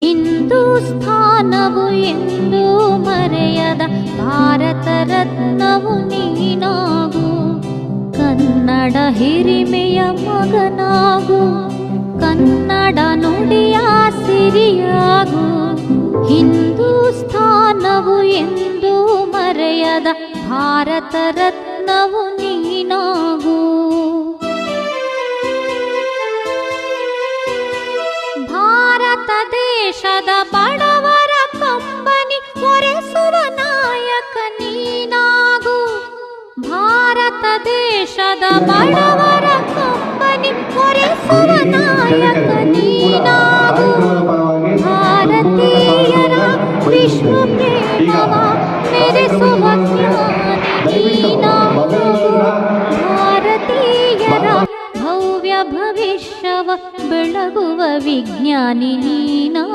ಹಿಂದೂಸ್ಥಾನವು ಎಂದೂ ಮರೆಯದ ಭಾರತ ರತ್ನವು ನೀನಾಗು. ಕನ್ನಡ ಹಿರಿಮೆಯ ಮಗನಾಗು, ಕನ್ನಡ ನುಡಿಯ ಸಿರಿಯಾಗು. ಹಿಂದೂಸ್ಥಾನವು ಎಂದೂ ಮರೆಯದ ಭಾರತ ರತ್ನವು ನೀನಾಗು. ಭಾರತ ದೇಶದ ಬಡವರ ಕಂಬನಿ ಒರೆಸುವ ನಾಯಕ ನೀನಾಗು. ಭಾರತ ದೇಶದ ಬಡವರ ಕಂಬನಿ ಒರೆಸುವ ನಾಯಕ ನೀನಾಗು. ಭಾರತೀಯರ ವಿಶ್ವ ಪ್ರೇಮವ ಮೆರೆಸುವ ಜ್ಞಾನಿ ನೀನಾಗು. ಭಾರತೀಯರ ಭವ್ಯ ಭವಿಷ್ಯವ ಬೆಳಗುವ ವಿಜ್ಞಾನಿ ನೀನಾ.